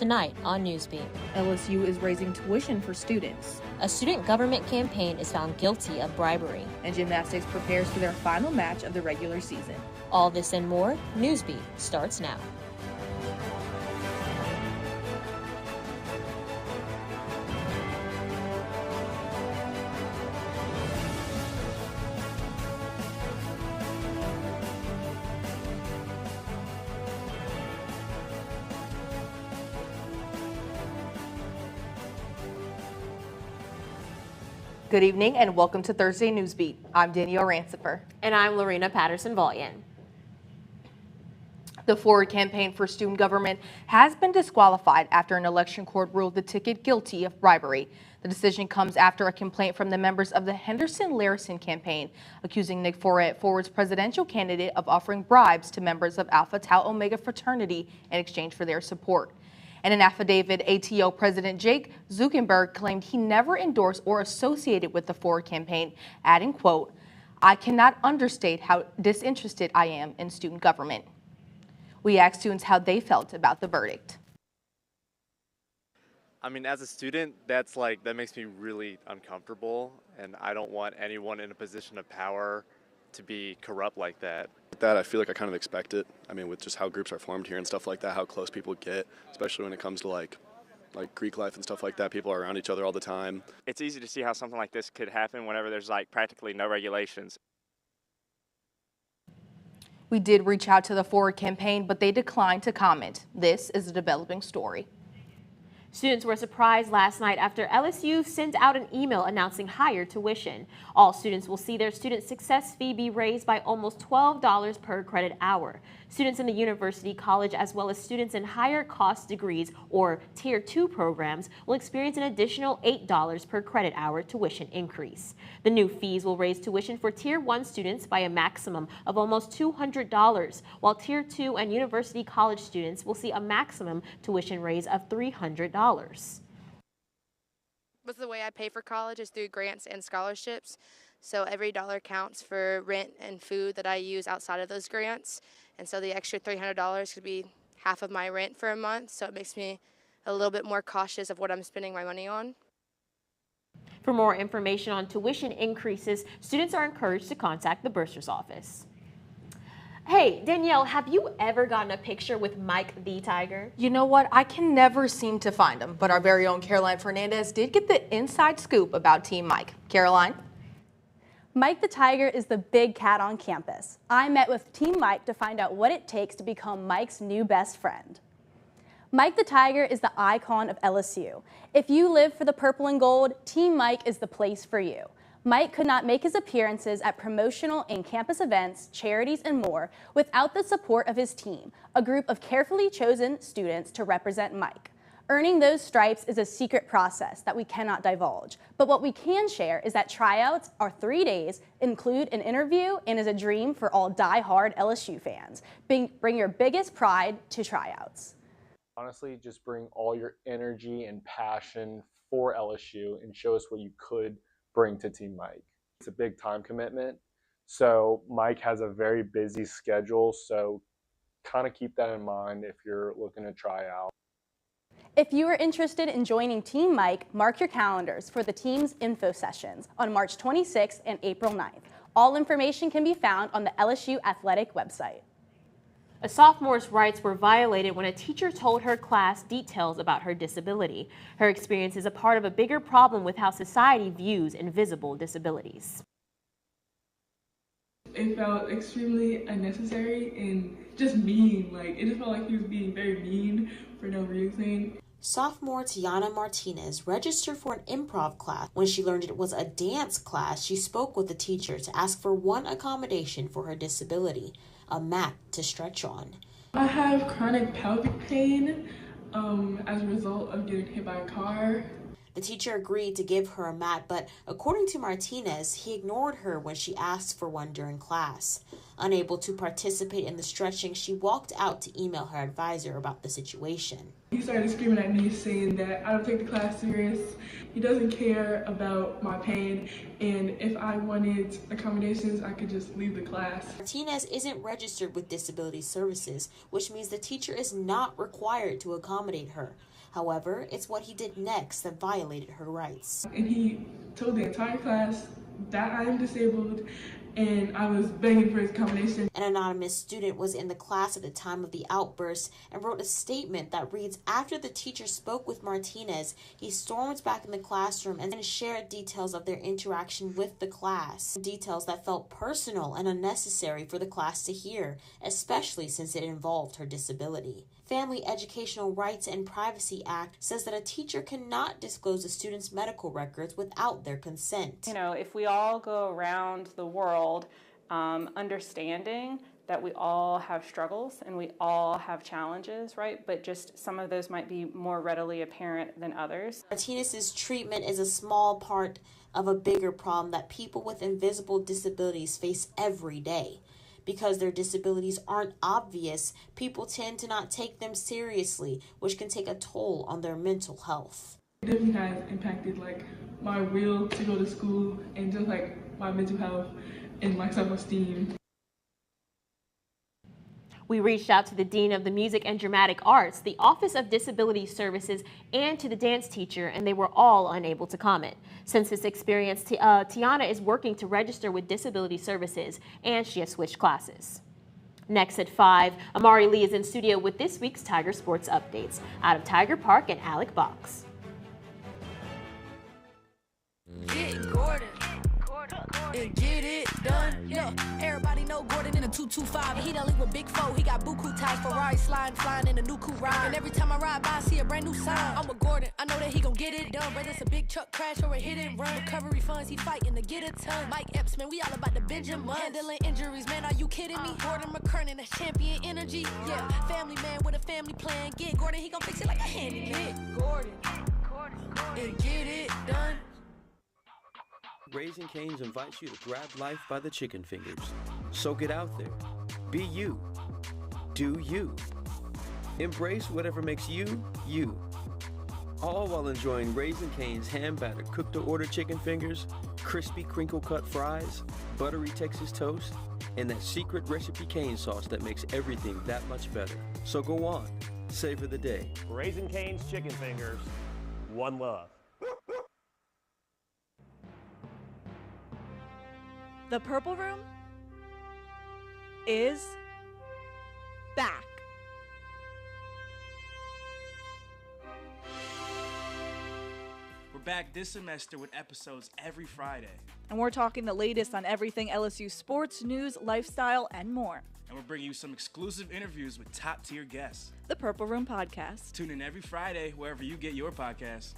Tonight on Newsbeat. LSU is raising tuition for students. A student government campaign is found guilty of bribery. And gymnastics prepares for their final match of the regular season. All this and more, Newsbeat starts now. Good evening and welcome to Thursday Newsbeat. I'm Danielle Rancifer. And I'm Lorena Patterson-Vollian. The Forward campaign for student government has been disqualified after an election court ruled the ticket guilty of bribery. The decision comes after a complaint from the members of the Henderson-Larison campaign accusing Nick Forret, Forward's presidential candidate, of offering bribes to members of Alpha Tau Omega fraternity in exchange for their support. In an affidavit, ATO President Jake Zuckerberg claimed he never endorsed or associated with the Forward campaign, adding, quote, "I cannot understate how disinterested I am in student government." We asked students how they felt about the verdict. I mean, as a student, that makes me really uncomfortable, and I don't want anyone in a position of power to be corrupt like that. I feel like I kind of expect it. I mean, with just how groups are formed here and stuff like that, how close people get, especially when it comes to like Greek life and stuff like that. People are around each other all the time. It's easy to see how something like this could happen whenever there's practically no regulations. We did reach out to the Forward campaign, but they declined to comment. This is a developing story. Students were surprised last night after LSU sent out an email announcing higher tuition. All students will see their student success fee be raised by almost $12 per credit hour. Students in the university, college, as well as students in higher cost degrees or Tier 2 programs will experience an additional $8 per credit hour tuition increase. The new fees will raise tuition for Tier 1 students by a maximum of almost $200, while Tier 2 and university college students will see a maximum tuition raise of $300. But the way I pay for college is through grants and scholarships. So every dollar counts for rent and food that I use outside of those grants. And so the extra $300 could be half of my rent for a month. So it makes me a little bit more cautious of what I'm spending my money on. For more information on tuition increases, students are encouraged to contact the bursar's office. Hey, Danielle, have you ever gotten a picture with Mike the Tiger? You know what? I can never seem to find him, but our very own Caroline Fernandez did get the inside scoop about Team Mike. Caroline? Mike the Tiger is the big cat on campus. I met with Team Mike to find out what it takes to become Mike's new best friend. Mike the Tiger is the icon of LSU. If you live for the purple and gold, Team Mike is the place for you. Mike could not make his appearances at promotional and campus events, charities, and more without the support of his team, a group of carefully chosen students to represent Mike. Earning those stripes is a secret process that we cannot divulge, but what we can share is that tryouts are 3 days, include an interview, and is a dream for all die-hard LSU fans. Bring your biggest pride to tryouts. Honestly, just bring all your energy and passion for LSU and show us what you could bring to Team Mike. It's a big time commitment, so Mike has a very busy schedule, so kind of keep that in mind if you're looking to try out. If you are interested in joining Team Mike, mark your calendars for the team's info sessions on March 26th and April 9th. All information can be found on the LSU Athletic website. A sophomore's rights were violated when a teacher told her class details about her disability. Her experience is a part of a bigger problem with how society views invisible disabilities. It felt extremely unnecessary and just mean. It just felt like he was being very mean for no reason. Sophomore Tiana Martinez registered for an improv class. When she learned it was a dance class, she spoke with the teacher to ask for one accommodation for her disability, a mat to stretch on. I have chronic pelvic pain as a result of getting hit by a car. The teacher agreed to give her a mat, but according to Martinez, he ignored her when she asked for one during class. Unable to participate in the stretching, she walked out to email her advisor about the situation. He started screaming at me saying that I don't take the class serious. He doesn't care about my pain, and if I wanted accommodations, I could just leave the class. Martinez isn't registered with Disability Services, which means the teacher is not required to accommodate her. However, it's what he did next that violated her rights. And he told the entire class that I am disabled, and I was begging for his accommodation. An anonymous student was in the class at the time of the outburst and wrote a statement that reads, after the teacher spoke with Martinez, he stormed back in the classroom and then shared details of their interaction with the class. Details that felt personal and unnecessary for the class to hear, especially since it involved her disability. Family Educational Rights and Privacy Act says that a teacher cannot disclose a student's medical records without their consent. You know, if we all go around the world understanding that we all have struggles and we all have challenges, right? But just some of those might be more readily apparent than others. Martinez's treatment is a small part of a bigger problem that people with invisible disabilities face every day. Because their disabilities aren't obvious, people tend to not take them seriously, which can take a toll on their mental health. It definitely has impacted like my will to go to school and just like my mental health and my self-esteem. We reached out to the Dean of the Music and Dramatic Arts, the Office of Disability Services, and to the dance teacher, and they were all unable to comment. Since this experience, Tiana is working to register with Disability Services, and she has switched classes. Next at 5, Amari Lee is in studio with this week's Tiger Sports Updates. Out of Tiger Park and Alec Box. Get Gordon. And get it done. Yeah, everybody know Gordon in a 225. And he done link with Big Foe. He got buku ties, Ferrari sliding, flying in a new coupe ride. And every time I ride by, I see a brand new sign. I'm with Gordon. I know that he gon' get it done. Whether it's a big truck crash or a hit and run. Recovery funds, he fighting to get a ton. Mike Epps, man, we all about the Benjamin. Handling injuries, man, are you kidding me? Gordon McKernan, that's champion energy. Yeah, family man with a family plan. Get Gordon, he gon' fix it like a handyman. Get Gordon. And get it done. Raising Cane's invites you to grab life by the chicken fingers. So get out there. Be you. Do you. Embrace whatever makes you, you. All while enjoying Raising Cane's hand-battered cooked-to-order chicken fingers, crispy crinkle-cut fries, buttery Texas toast, and that secret recipe cane sauce that makes everything that much better. So go on. Savor the day. Raising Cane's chicken fingers. One love. The Purple Room is back. We're back this semester with episodes every Friday. And we're talking the latest on everything LSU sports, news, lifestyle, and more. And we're bringing you some exclusive interviews with top-tier guests. The Purple Room Podcast. Tune in every Friday wherever you get your podcasts.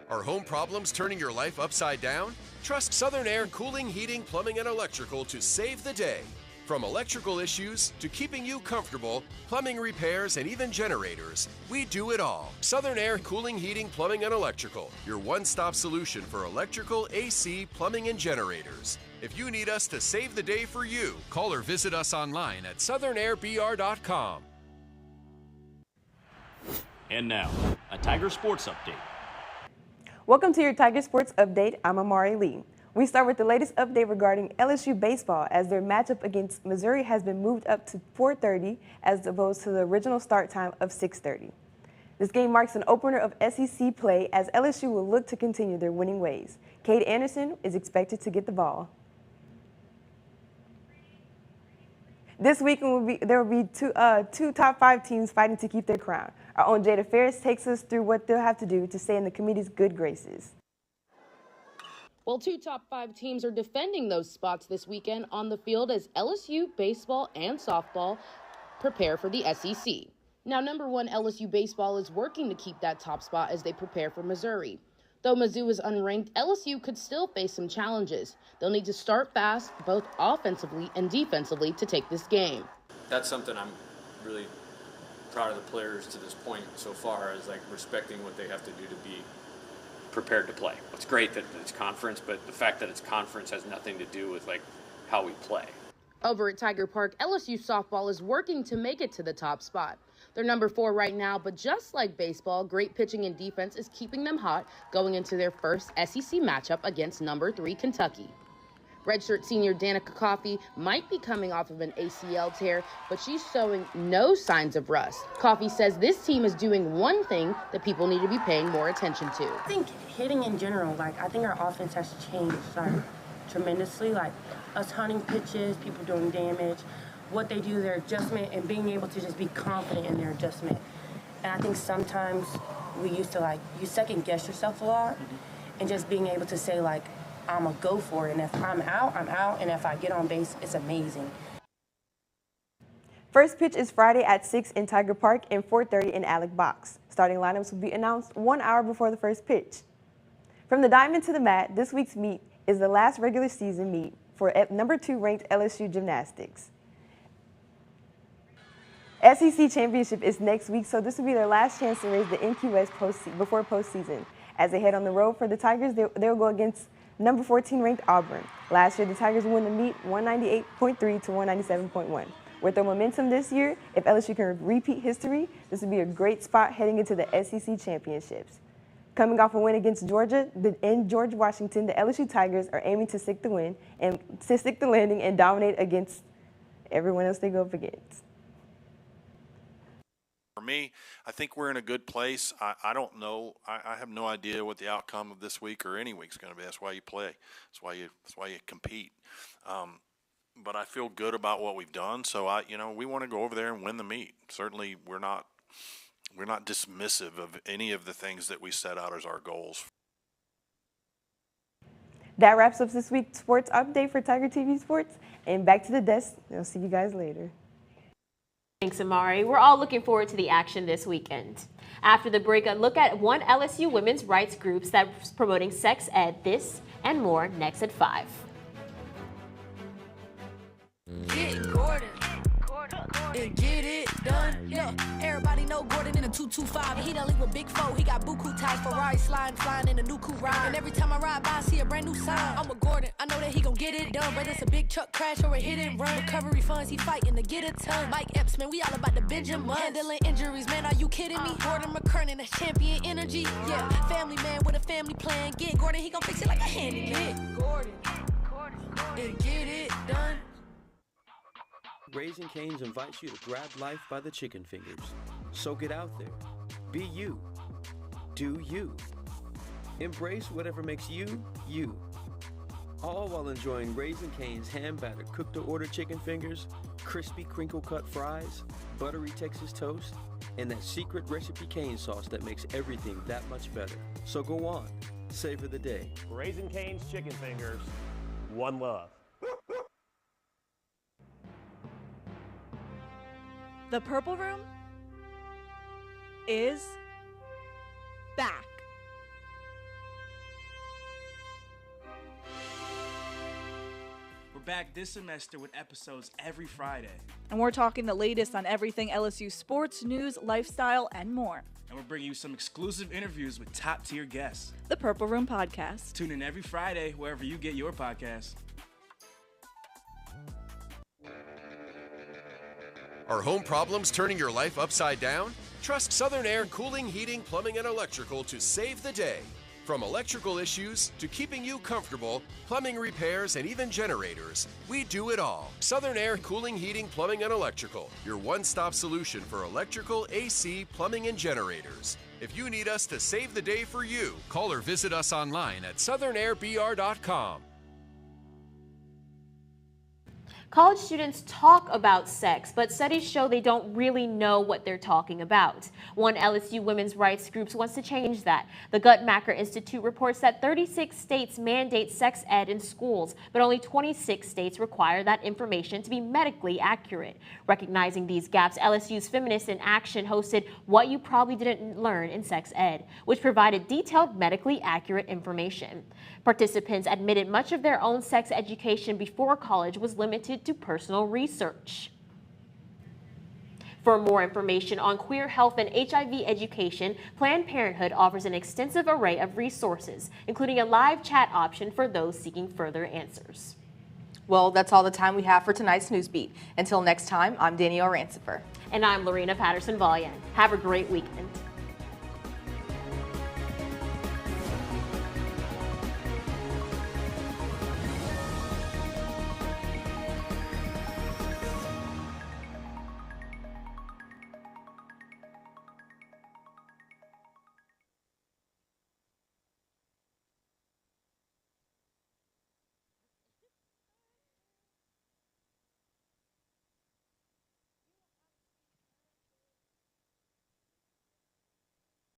Are home problems turning your life upside down? Trust Southern Air Cooling, Heating, Plumbing, and Electrical to save the day. From electrical issues to keeping you comfortable, plumbing repairs, and even generators, we do it all. Southern Air Cooling, Heating, Plumbing, and Electrical, your one-stop solution for electrical, AC, plumbing, and generators. If you need us to save the day for you, call or visit us online at southernairbr.com. And now, a Tiger Sports Update. Welcome to your Tiger Sports Update. I'm Amari Lee. We start with the latest update regarding LSU baseball as their matchup against Missouri has been moved up to 4:30 as opposed to the original start time of 6:30. This game marks an opener of SEC play as LSU will look to continue their winning ways. Cade Anderson is expected to get the ball. This weekend there will be two top 5 teams fighting to keep their crown. Our own Jada Ferris takes us through what they'll have to do to stay in the committee's good graces. Well, 2 top 5 teams are defending those spots this weekend on the field as LSU baseball and softball prepare for the SEC. Now, number 1 LSU baseball is working to keep that top spot as they prepare for Missouri. Though Mizzou is unranked, LSU could still face some challenges. They'll need to start fast, both offensively and defensively, to take this game. That's something I'm really proud of the players to this point so far, is like respecting what they have to do to be prepared to play. It's great that it's conference, but the fact that it's conference has nothing to do with like how we play. Over at Tiger Park, LSU softball is working to make it to the top spot. They're number 4 right now, but just like baseball, great pitching and defense is keeping them hot going into their first SEC matchup against number 3 Kentucky. Redshirt senior Danica Coffey might be coming off of an ACL tear, but she's showing no signs of rust. Coffey says this team is doing one thing that people need to be paying more attention to. I think hitting in general, I think our offense has changed tremendously. Us hunting pitches, people doing damage, what they do, their adjustment, and being able to just be confident in their adjustment. And I think sometimes we used to you second guess yourself a lot, and just being able to say I'm going to go for it. And if I'm out, I'm out. And if I get on base, it's amazing. First pitch is Friday at 6 in Tiger Park and 4:30 in Alec Box. Starting lineups will be announced 1 hour before the first pitch. From the diamond to the mat, this week's meet is the last regular season meet for number 2 ranked LSU gymnastics. SEC championship is next week, so this will be their last chance to raise the NQS before postseason. As they head on the road for the Tigers, they'll go against number 14 ranked Auburn. Last year, the Tigers won the meet 198.3 to 197.1. With their momentum this year, if LSU can repeat history, this would be a great spot heading into the SEC championships. Coming off a win against Georgia and George Washington, the LSU Tigers are aiming to stick the landing and dominate against everyone else they go up against. For me, I think we're in a good place. I don't know. I have no idea what the outcome of this week or any week's going to be. That's why you play. That's why you compete. But I feel good about what we've done. So we want to go over there and win the meet. Certainly, we're not dismissive of any of the things that we set out as our goals. That wraps up this week's sports update for Tiger TV Sports. And back to the desk. I'll see you guys later. Thanks, Amari. We're all looking forward to the action this weekend. After the break, a look at one LSU women's rights groups that's promoting sex ed. This and more next at 5. Get Gordon and get it done. Yeah, everybody know Gordon in a 225. He done link with Big Foe. He got buku ties, Ferrari sliding, flying in a new coupe ride. And every time I ride by, I see a brand new sign. I'm a Gordon. I know that he gon' get it done. Whether it's a big truck crash or a hit and run, recovery funds, he fighting to get a ton. Mike Epps, man, we all about the Benjamin. Handling injuries, man, are you kidding me? Gordon McKernan, that's champion energy. Yeah, family man with a family plan. Get Gordon, he gon' fix it like a handyman. Get Gordon and get it done. Raising Cane's invites you to grab life by the chicken fingers. So get out there. Be you. Do you. Embrace whatever makes you, you. All while enjoying Raising Cane's hand-battered cooked-to-order chicken fingers, crispy crinkle-cut fries, buttery Texas toast, and that secret recipe cane sauce that makes everything that much better. So go on. Savor the day. Raising Cane's chicken fingers. One love. The Purple Room is back. We're back this semester with episodes every Friday. And we're talking the latest on everything LSU sports, news, lifestyle, and more. And we're bringing you some exclusive interviews with top-tier guests. The Purple Room Podcast. Tune in every Friday wherever you get your podcasts. Are home problems turning your life upside down? Trust Southern Air Cooling, Heating, Plumbing, and Electrical to save the day. From electrical issues to keeping you comfortable, plumbing repairs, and even generators, we do it all. Southern Air Cooling, Heating, Plumbing, and Electrical, your one-stop solution for electrical, AC, plumbing, and generators. If you need us to save the day for you, call or visit us online at southernairbr.com. College students talk about sex, but studies show they don't really know what they're talking about. One LSU women's rights group wants to change that. The Guttmacher Institute reports that 36 states mandate sex ed in schools, but only 26 states require that information to be medically accurate. Recognizing these gaps, LSU's Feminists in Action hosted What You Probably Didn't Learn in Sex Ed, which provided detailed medically accurate information. Participants admitted much of their own sex education before college was limited to personal research. For more information on queer health and HIV education, Planned Parenthood offers an extensive array of resources, including a live chat option for those seeking further answers. Well, that's all the time we have for tonight's Newsbeat. Until next time, I'm Danielle Rancifer. And I'm Lorena Patterson-Vallian. Have a great weekend.